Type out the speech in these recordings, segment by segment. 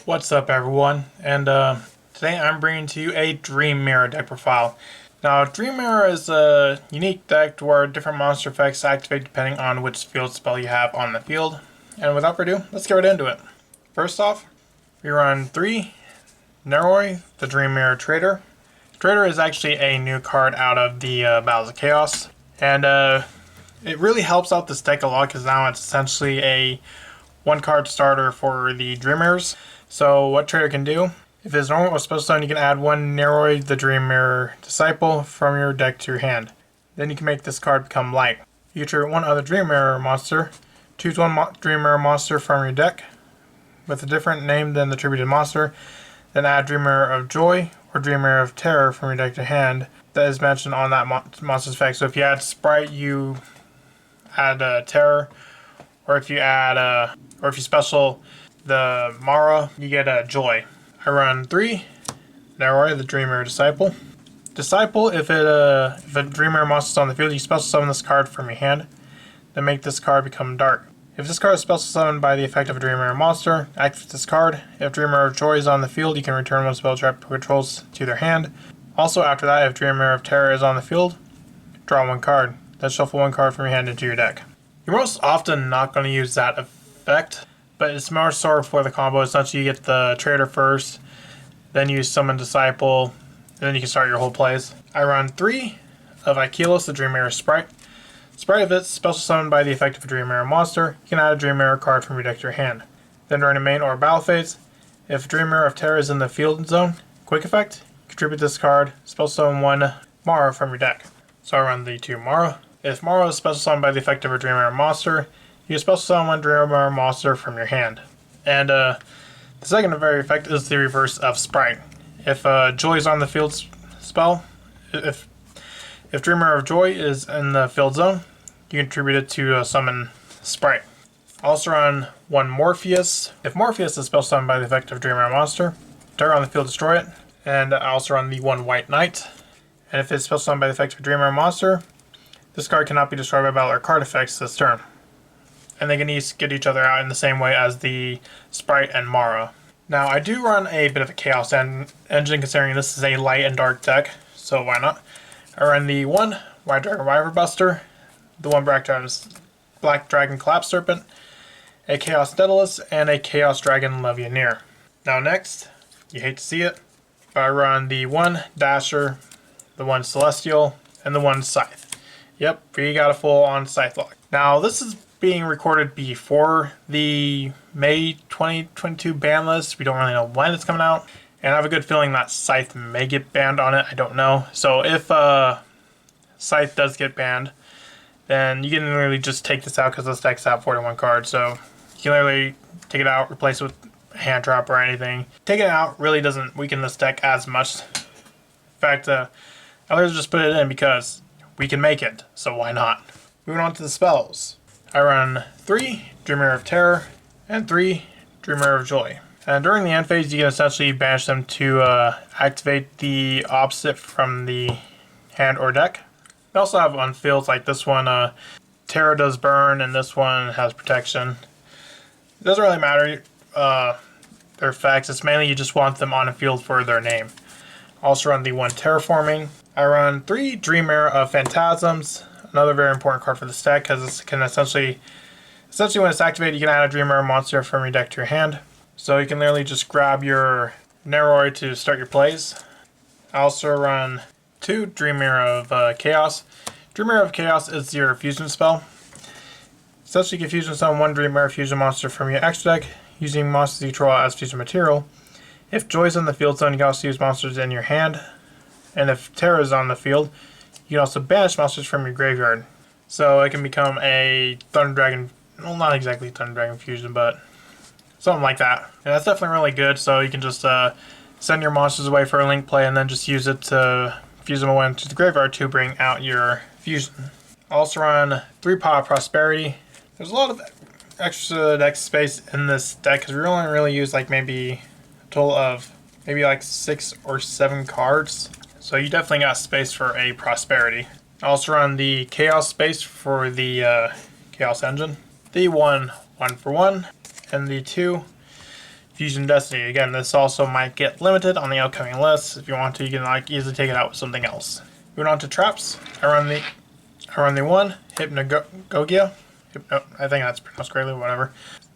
What's up, everyone? And today I'm bringing to you a Dream Mirror deck profile. Now, Dream Mirror is a unique deck where different monster effects activate depending on which field spell you have on the field. And without further ado, let's get right into it. First off, we run 3 Naroi, the Dream Mirror Trader. Trader is actually a new card out of the Battles of Chaos, and it really helps out this deck a lot because now it's essentially a one-card starter for the Dream Mirrors. So what Trader can do, if it's normal or special summon, you can add one Naroi the Dream Mirror Disciple from your deck to your hand. Then you can make this card become light. You can trigger one other Dream Mirror monster. Choose one Dream Mirror monster from your deck with a different name than the attributed monster. Then add Dream Mirror of Joy or Dream Mirror of Terror from your deck to hand that is mentioned on that monster's effect. So if you add Sprite, you add Terror, or if you add or if you special the Mara, you get a Joy. I run 3 Naroi, the Dream Mirror Disciple. Disciple, if a Dream Mirror monster is on the field, you special summon this card from your hand, then make this card become dark. If this card is special summoned by the effect of a Dream Mirror monster, activate this card. If Dream Mirror of Joy is on the field, you can return one spell trap controls to their hand. Also, after that, if Dream Mirror of Terror is on the field, draw one card. Then shuffle one card from your hand into your deck. You're most often not going to use that effect, but it's more sort of for the combo. Essentially, you get the Trader first, then you summon Disciple, and then you can start your whole plays. I run 3 of Ikelos, the Dream Mirror Sprite. Sprite, if it's special summoned by the effect of a Dream Mirror monster, you can add a Dream Mirror card from your deck to your hand. Then during a main or battle phase, if Dream Mirror of Terror is in the field zone, quick effect, contribute this card, special summon one Mara from your deck. So I run the 2 Mara. If Mara is special summoned by the effect of a Dream Mirror monster, you can special summon one Dream Mirror monster from your hand. And the second very effect is the reverse of Sprite. If Joy is on the field spell, if Dream Mirror of Joy is in the field zone, you can contribute it to summon Sprite. Also run 1 Morpheus. If Morpheus is special summoned by the effect of Dream Mirror monster, target on the field, destroy it. And I also run the 1 White Knight. And if it's special summoned by the effect of a Dream Mirror monster, this card cannot be destroyed by battle or card effects this turn. And they can get each other out in the same way as the Sprite and Mara. Now, I do run a bit of a Chaos engine, considering this is a light and dark deck, so why not? I run the 1 White Dragon Wyvern Buster, the 1 Black Dragon Collapse Serpent, a Chaos Daedalus, and a Chaos Dragon Levianeer. Now next, you hate to see it, but I run the 1 Dasher, the 1 Celestial, and the 1 Scythe. Yep, we got a full-on Scythe lock. Now, this is being recorded before the May 2022 ban list. We don't really know when it's coming out, and I have a good feeling that Scythe may get banned on it. I don't know. So if Scythe does get banned, then you can literally just take this out because this deck's out 41 cards. So you can literally take it out, replace it with a hand trap or anything. Taking it out really doesn't weaken this deck as much. In fact, I'll just put it in because we can make it, so why not? Moving on to the spells. I run 3 Dream Mirror of Terror and 3 Dream Mirror of Joy. And during the end phase, you can essentially banish them to activate the opposite from the hand or deck. They also have on fields like this one, Terror does burn, and this one has protection. It doesn't really matter their effects. It's mainly you just want them on a field for their name. Also run the 1 Terraforming. I run 3 Dream Mirror of Phantasms, another very important card for this deck because this can essentially when it's activated, you can add a Dream Mirror monster from your deck to your hand. So you can literally just grab your Naroi to start your plays. I also run 2 Dream Mirror of Chaos. Dream Mirror of Chaos is your fusion spell. Essentially, you can fusion summon 1 Dream Mirror fusion monster from your extra deck using monsters you control as fusion material. If Joy is in the field zone, you can also use monsters in your hand. And if Terror is on the field, you can also banish monsters from your graveyard. So it can become a Thunder Dragon, well, not exactly Thunder Dragon fusion, but something like that. And that's definitely really good, so you can just send your monsters away for a link play and then just use it to fuse them away into the graveyard to bring out your fusion. Also run 3 Pot of Prosperity. There's a lot of extra deck space in this deck because we only really use like maybe a total of maybe like 6 or 7 cards. So you definitely got space for a Prosperity. I also run the Chaos space for the Chaos engine. The 1 1 for 1, and the 2 Fusion Destiny. Again, this also might get limited on the upcoming lists. If you want to, you can like easily take it out with something else. Moving on to traps, I run the one Hypnagogia. I think that's pronounced correctly. Whatever.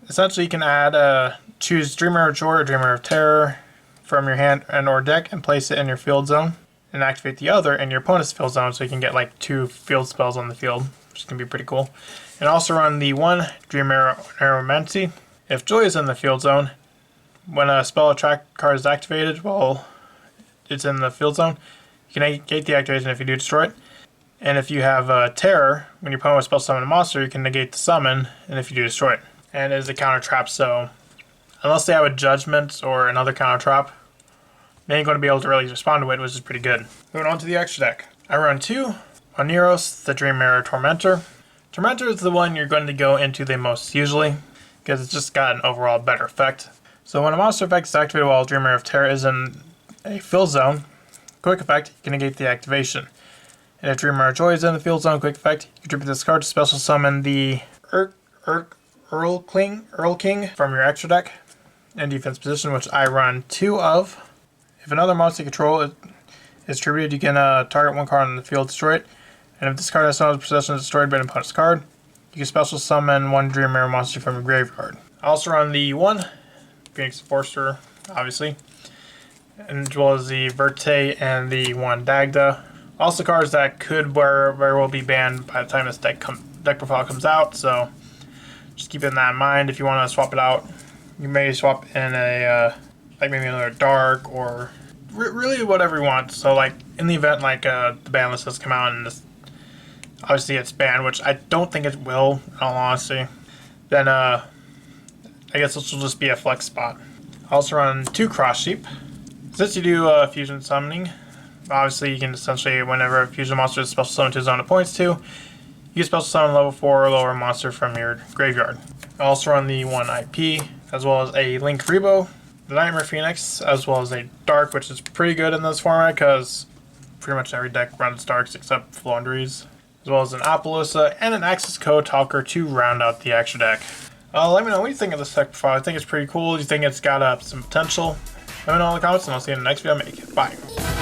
Essentially, you can add choose Dream Mirror of Joy or Dream Mirror of Terror from your hand and or deck and place it in your field zone, and activate the other in your opponent's field zone, so you can get like 2 field spells on the field, which can be pretty cool. And also run the one Dream Mirror Neuromancy. If Joy is in the field zone, when a spell attract card is activated while it's in the field zone, you can negate the activation if you do destroy it. And if you have Terror, when your opponent will spell summon a monster, you can negate the summon, and if you do destroy it. And it is a counter trap, so unless they have a Judgment or another counter trap, they ain't going to be able to really respond to it, which is pretty good. Moving on to the extra deck. I run 2 Oneros, the Dream Mirror Tormentor. Tormentor is the one you're going to go into the most usually, because it's just got an overall better effect. So when a monster effect is activated while Dream Mirror of Terror is in a field zone, quick effect, you can negate the activation. And if Dream Mirror of Joy is in the field zone, quick effect, you contribute this card to special summon the Earl King from your extra deck in defense position, which I run 2 of. If another monster you control is attributed, you can target 1 card on the field, destroy it. And if this card has no possession destroyed by an opponent's card, you can special summon 1 Dream Mirror monster from your graveyard. I also run the 1 Phoenix Forcer, obviously, as well as the Verte and the 1 Dagda. Also cards that could very well be banned by the time this deck profile comes out, so just keep that in mind. If you want to swap it out, you may swap in a like maybe another dark or really whatever you want. So like in the event like the ban list has come out and this obviously it's banned, which I don't think it will in all honesty, then I guess this will just be a flex spot. I also run 2 Cross Sheep. Since you do fusion summoning, obviously you can essentially, whenever a fusion monster is special summoned to his own points to, you can special summon level 4 or lower monster from your graveyard. I also run the 1 IP, as well as a Link Rebo, the Nightmare Phoenix, as well as a Dark, which is pretty good in this format because pretty much every deck runs Darks except Floowandereeze, as well as an Apollousa and an Axis Code Talker to round out the extra deck. Let me know what you think of this deck profile. I think it's pretty cool. Do you think it's got some potential? Let me know in the comments, and I'll see you in the next video I make. Bye.